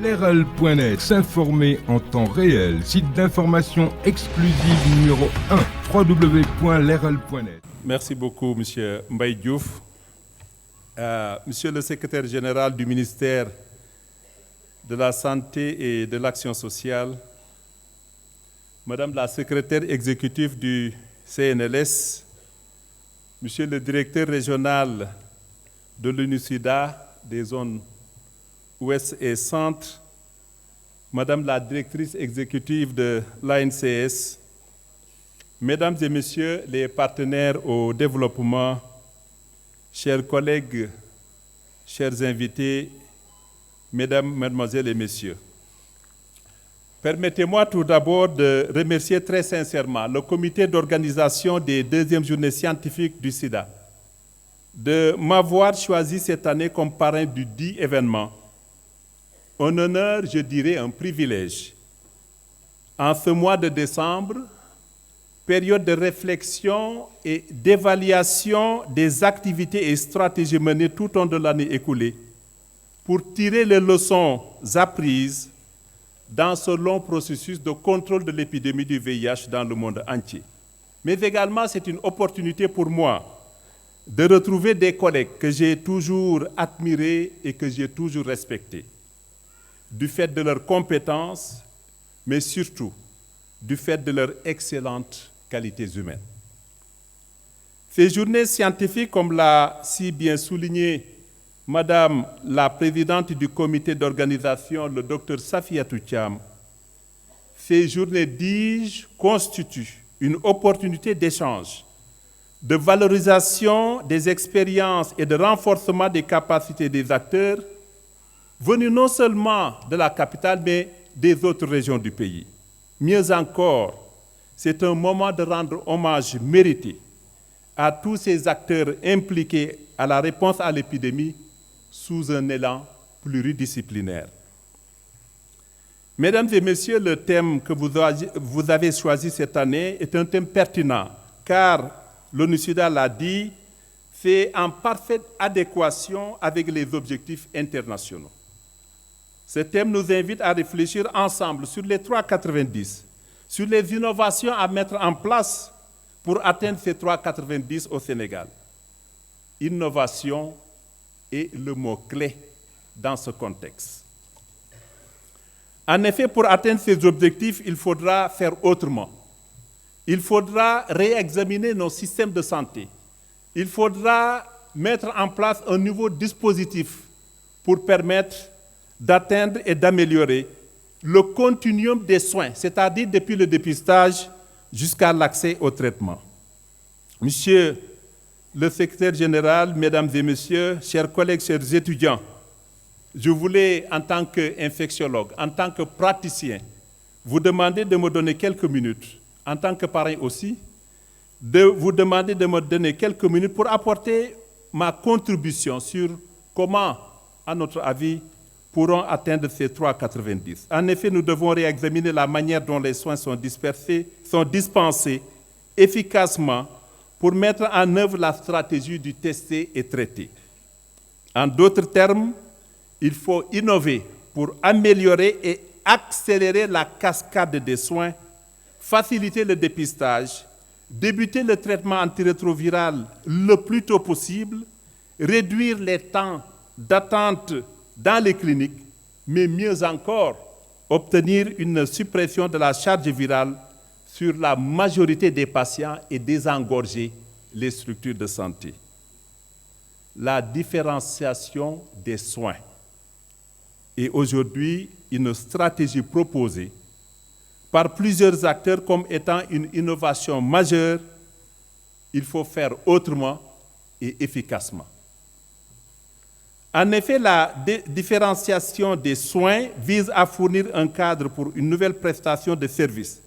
Lerel.net, s'informer en temps réel. Site d'information exclusive numéro 1, www.lerel.net. Merci beaucoup, M. Mbaye Diouf. Monsieur le secrétaire général du ministère de la Santé et de l'Action sociale, Madame la secrétaire exécutive du CNLS, Monsieur le directeur régional de l'UNICIDA des zones Ouest et Centre, Madame la directrice exécutive de l'ANCS, Mesdames et Messieurs les partenaires au développement, chers collègues, chers invités, Mesdames, Mademoiselles et Messieurs. Permettez-moi tout d'abord de remercier très sincèrement le comité d'organisation des deuxièmes journées scientifiques du SIDA de m'avoir choisi cette année comme parrain du dit événement. Un honneur, je dirais un privilège. En ce mois de décembre, période de réflexion et d'évaluation des activités et stratégies menées tout au long de l'année écoulée pour tirer les leçons apprises dans ce long processus de contrôle de l'épidémie du VIH dans le monde entier. Mais également, c'est une opportunité pour moi de retrouver des collègues que j'ai toujours admirés et que j'ai toujours respectés, du fait de leurs compétences, mais surtout du fait de leurs excellentes qualités humaines. Ces journées scientifiques, comme l'a si bien souligné Madame la présidente du comité d'organisation, le Dr Safiatou Thiam, ces journées, dis-je, constituent une opportunité d'échange, de valorisation des expériences et de renforcement des capacités des acteurs venus non seulement de la capitale, mais des autres régions du pays. Mieux encore, c'est un moment de rendre hommage mérité à tous ces acteurs impliqués à la réponse à l'épidémie sous un élan pluridisciplinaire. Mesdames et Messieurs, le thème que vous avez choisi cette année est un thème pertinent, car l'ONU-SIDA l'a dit, c'est en parfaite adéquation avec les objectifs internationaux. Ce thème nous invite à réfléchir ensemble sur les 3,90, sur les innovations à mettre en place pour atteindre ces 3,90 au Sénégal. Innovation est le mot-clé dans ce contexte. En effet, pour atteindre ces objectifs, il faudra faire autrement. Il faudra réexaminer nos systèmes de santé. Il faudra mettre en place un nouveau dispositif pour permettre d'atteindre et d'améliorer le continuum des soins, c'est-à-dire depuis le dépistage jusqu'à l'accès au traitement. Monsieur le secrétaire général, Mesdames et Messieurs, chers collègues, chers étudiants, je voulais, en tant qu'infectiologue, en tant que praticien, vous demander de me donner quelques minutes, en tant que parrain aussi, de vous demander de me donner quelques minutes pour apporter ma contribution sur comment, à notre avis, pourront atteindre ces 3,90. En effet, nous devons réexaminer la manière dont les soins sont dispensés efficacement pour mettre en œuvre la stratégie du tester et traiter. En d'autres termes, il faut innover pour améliorer et accélérer la cascade des soins, faciliter le dépistage, débuter le traitement antirétroviral le plus tôt possible, réduire les temps d'attente dans les cliniques, mais mieux encore, obtenir une suppression de la charge virale sur la majorité des patients et désengorger les structures de santé. La différenciation des soins est aujourd'hui une stratégie proposée par plusieurs acteurs comme étant une innovation majeure. Il faut faire autrement et efficacement. En effet, la différenciation des soins vise à fournir un cadre pour une nouvelle prestation de services.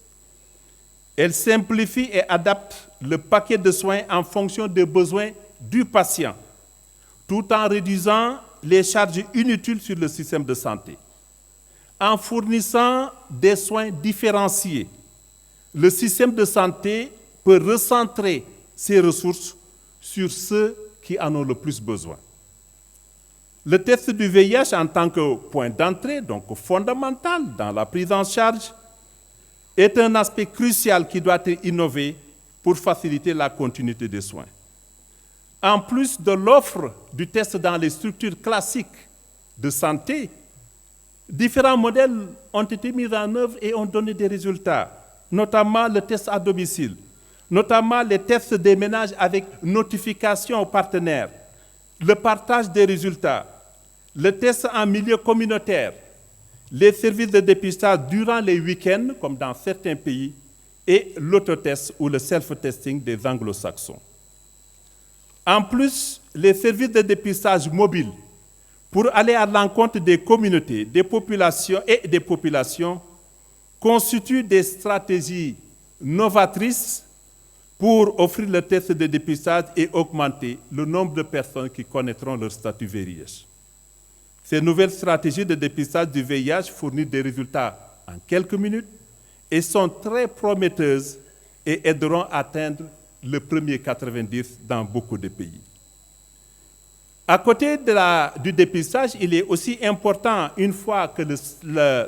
Elle simplifie et adapte le paquet de soins en fonction des besoins du patient, tout en réduisant les charges inutiles sur le système de santé. En fournissant des soins différenciés, le système de santé peut recentrer ses ressources sur ceux qui en ont le plus besoin. Le test du VIH en tant que point d'entrée, donc fondamental dans la prise en charge, est un aspect crucial qui doit être innové pour faciliter la continuité des soins. En plus de l'offre du test dans les structures classiques de santé, différents modèles ont été mis en œuvre et ont donné des résultats, notamment le test à domicile, notamment les tests des ménages avec notification aux partenaires, le partage des résultats, le test en milieu communautaire, les services de dépistage durant les week-ends, comme dans certains pays, et l'autotest ou le self-testing des anglo-saxons. En plus, les services de dépistage mobiles, pour aller à l'encontre des communautés, des populations, constituent des stratégies novatrices pour offrir le test de dépistage et augmenter le nombre de personnes qui connaîtront leur statut VIH. Ces nouvelles stratégies de dépistage du VIH fournissent des résultats en quelques minutes et sont très prometteuses et aideront à atteindre le premier 90 dans beaucoup de pays. À côté du dépistage, il est aussi important, une fois que le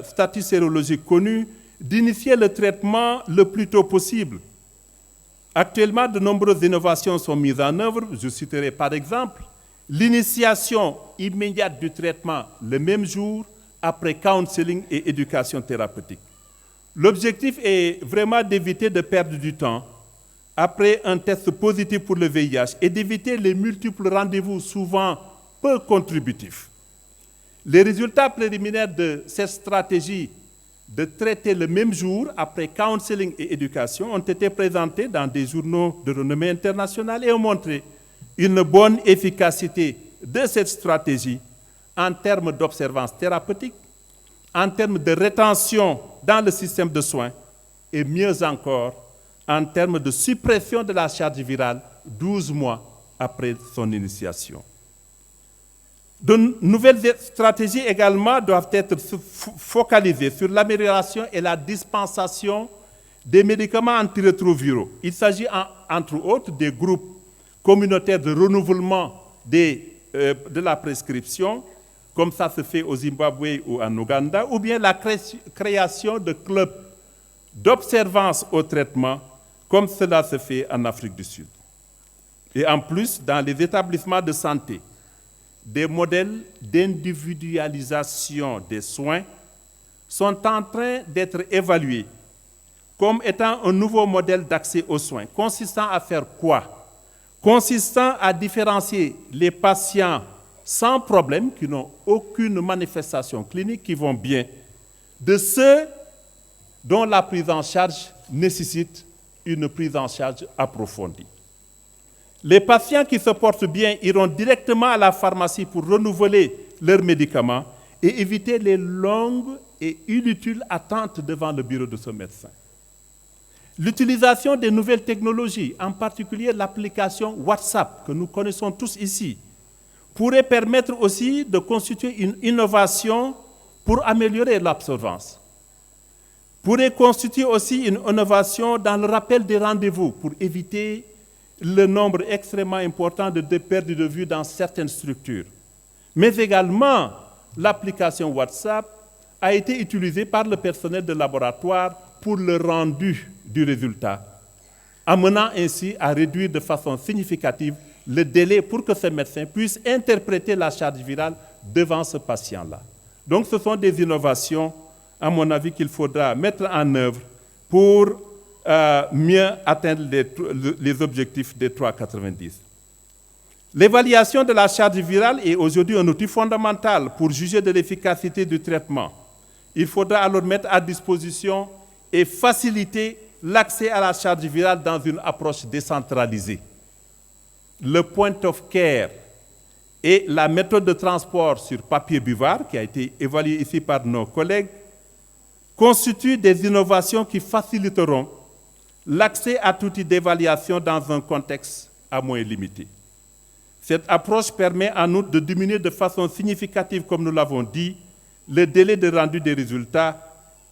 statut sérologique connu, d'initier le traitement le plus tôt possible. Actuellement, de nombreuses innovations sont mises en œuvre. Je citerai par exemple l'initiation immédiate du traitement le même jour après counseling et éducation thérapeutique. L'objectif est vraiment d'éviter de perdre du temps après un test positif pour le VIH et d'éviter les multiples rendez-vous souvent peu contributifs. Les résultats préliminaires de cette stratégie de traiter le même jour après counseling et éducation ont été présentés dans des journaux de renommée internationale et ont montré une bonne efficacité de cette stratégie en termes d'observance thérapeutique, en termes de rétention dans le système de soins et mieux encore, en termes de suppression de la charge virale 12 mois après son initiation. De nouvelles stratégies également doivent être focalisées sur l'amélioration et la dispensation des médicaments antirétroviraux. Il s'agit entre autres des groupes communautaires de renouvellement de la prescription, comme ça se fait au Zimbabwe ou en Ouganda, ou bien la création de clubs d'observance au traitement, comme cela se fait en Afrique du Sud. Et en plus, dans les établissements de santé, des modèles d'individualisation des soins sont en train d'être évalués comme étant un nouveau modèle d'accès aux soins, consistant à faire quoi? Consistant à différencier les patients sans problème, qui n'ont aucune manifestation clinique, qui vont bien, de ceux dont la prise en charge nécessite une prise en charge approfondie. Les patients qui se portent bien iront directement à la pharmacie pour renouveler leurs médicaments et éviter les longues et inutiles attentes devant le bureau de ce médecin. L'utilisation des nouvelles technologies, en particulier l'application WhatsApp, que nous connaissons tous ici, pourrait permettre aussi de constituer une innovation pour améliorer l'absorbance. Pourrait constituer aussi une innovation dans le rappel des rendez-vous pour éviter le nombre extrêmement important de pertes de vue dans certaines structures. Mais également, l'application WhatsApp a été utilisée par le personnel de laboratoire pour le rendu du résultat, amenant ainsi à réduire de façon significative le délai pour que ce médecin puisse interpréter la charge virale devant ce patient-là. Donc ce sont des innovations, à mon avis, qu'il faudra mettre en œuvre pour mieux atteindre les objectifs des 3,90. L'évaluation de la charge virale est aujourd'hui un outil fondamental pour juger de l'efficacité du traitement. Il faudra alors mettre à disposition et faciliter l'accès à la charge virale dans une approche décentralisée. Le point of care et la méthode de transport sur papier buvard, qui a été évaluée ici par nos collègues, constituent des innovations qui faciliteront l'accès à tout type d'évaluation dans un contexte à moyens limités. Cette approche permet en outre de diminuer de façon significative, comme nous l'avons dit, le délai de rendu des résultats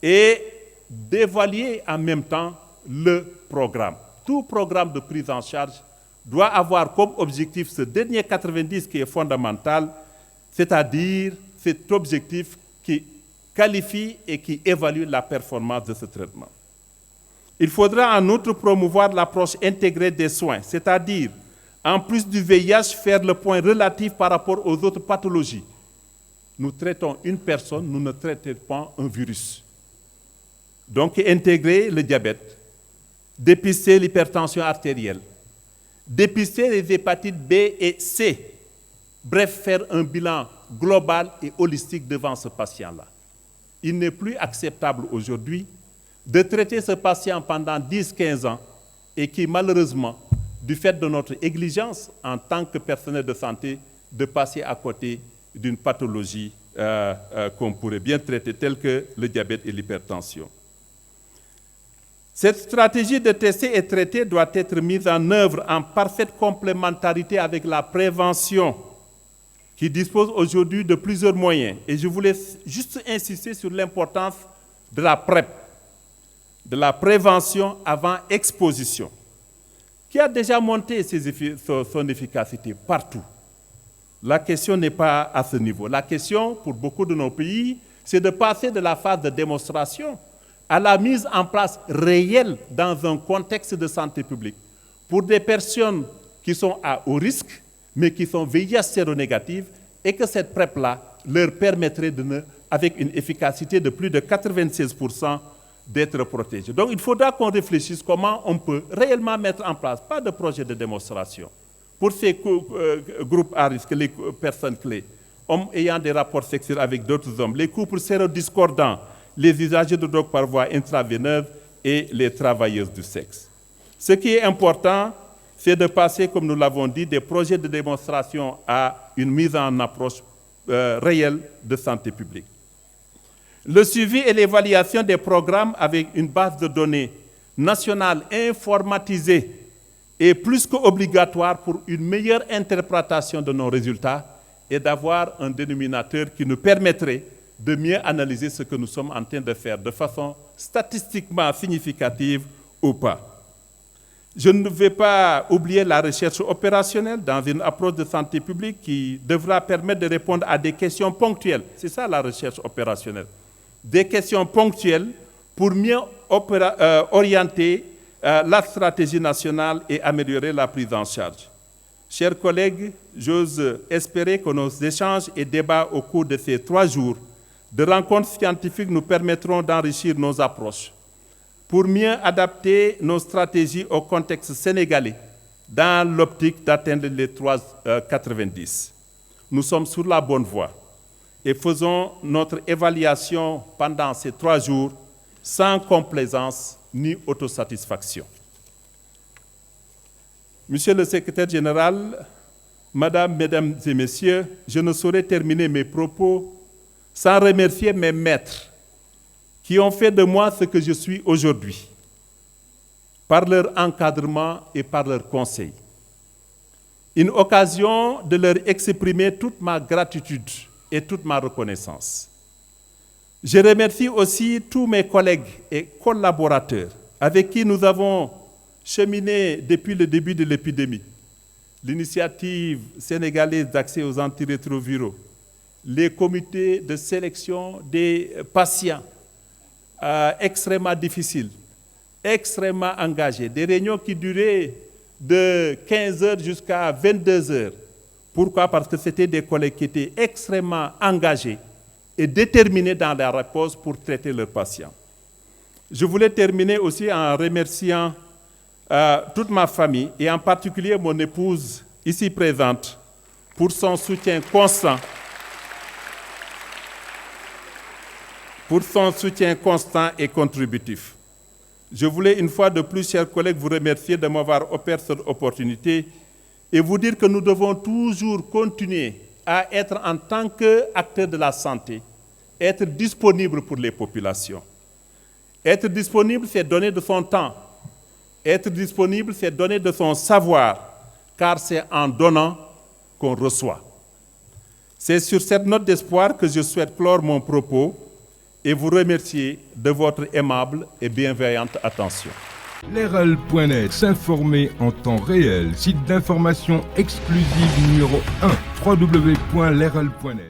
et d'évaluer en même temps le programme. Tout programme de prise en charge doit avoir comme objectif ce dernier 90 qui est fondamental, c'est-à-dire cet objectif qui qualifie et qui évalue la performance de ce traitement. Il faudra en outre promouvoir l'approche intégrée des soins, c'est-à-dire, en plus du VIH, faire le point relatif par rapport aux autres pathologies. Nous traitons une personne, nous ne traitons pas un virus. Donc, intégrer le diabète, dépister l'hypertension artérielle, dépister les hépatites B et C, bref, faire un bilan global et holistique devant ce patient-là. Il n'est plus acceptable aujourd'hui de traiter ce patient pendant 10-15 ans et qui, malheureusement, du fait de notre négligence en tant que personnel de santé, de passer à côté d'une pathologie qu'on pourrait bien traiter, telle que le diabète et l'hypertension. Cette stratégie de tester et traiter doit être mise en œuvre en parfaite complémentarité avec la prévention, qui dispose aujourd'hui de plusieurs moyens. Et je voulais juste insister sur l'importance de la PrEP, de la prévention avant exposition, qui a déjà monté son efficacité partout. La question n'est pas à ce niveau. La question, pour beaucoup de nos pays, c'est de passer de la phase de démonstration à la mise en place réelle dans un contexte de santé publique pour des personnes qui sont à haut risque, mais qui sont VIH séronégatives, et que cette PrEP-là leur permettrait, avec une efficacité de plus de 96%, d'être protégés. Donc il faudra qu'on réfléchisse comment on peut réellement mettre en place, pas de projet de démonstration, pour ces groupes à risque, les personnes clés, hommes ayant des rapports sexuels avec d'autres hommes, les couples sérodiscordants, les usagers de drogue par voie intraveineuse et les travailleuses du sexe. Ce qui est important, c'est de passer, comme nous l'avons dit, des projets de démonstration à une mise en approche réelle de santé publique. Le suivi et l'évaluation des programmes avec une base de données nationale informatisée est plus qu'obligatoire pour une meilleure interprétation de nos résultats et d'avoir un dénominateur qui nous permettrait de mieux analyser ce que nous sommes en train de faire de façon statistiquement significative ou pas. Je ne vais pas oublier la recherche opérationnelle dans une approche de santé publique qui devra permettre de répondre à des questions ponctuelles. C'est ça la recherche opérationnelle. Des questions ponctuelles pour mieux orienter la stratégie nationale et améliorer la prise en charge. Chers collègues, j'ose espérer que nos échanges et débats au cours de ces 3 jours de rencontres scientifiques nous permettront d'enrichir nos approches pour mieux adapter nos stratégies au contexte sénégalais dans l'optique d'atteindre les 3,90. Nous sommes sur la bonne voie et faisons notre évaluation pendant ces 3 jours sans complaisance ni autosatisfaction. Monsieur le secrétaire général, Madame, Mesdames et Messieurs, je ne saurais terminer mes propos sans remercier mes maîtres qui ont fait de moi ce que je suis aujourd'hui, par leur encadrement et par leurs conseils. Une occasion de leur exprimer toute ma gratitude et toute ma reconnaissance. Je remercie aussi tous mes collègues et collaborateurs avec qui nous avons cheminé depuis le début de l'épidémie. L'initiative sénégalaise d'accès aux antirétroviraux, les comités de sélection des patients extrêmement difficiles, extrêmement engagés, des réunions qui duraient de 15 heures jusqu'à 22 heures. Pourquoi? Parce que c'était des collègues qui étaient extrêmement engagés et déterminés dans la réponse pour traiter leurs patients. Je voulais terminer aussi en remerciant toute ma famille et en particulier mon épouse ici présente pour son soutien constant. Et contributif. Je voulais une fois de plus, chers collègues, vous remercier de m'avoir offert cette opportunité et vous dire que nous devons toujours continuer à être en tant qu'acteurs de la santé, être disponibles pour les populations. Être disponible, c'est donner de son temps. Être disponible, c'est donner de son savoir, car c'est en donnant qu'on reçoit. C'est sur cette note d'espoir que je souhaite clore mon propos et vous remercier de votre aimable et bienveillante attention. L'RL.net, s'informer en temps réel, site d'information exclusive numéro 1, www.lerl.net.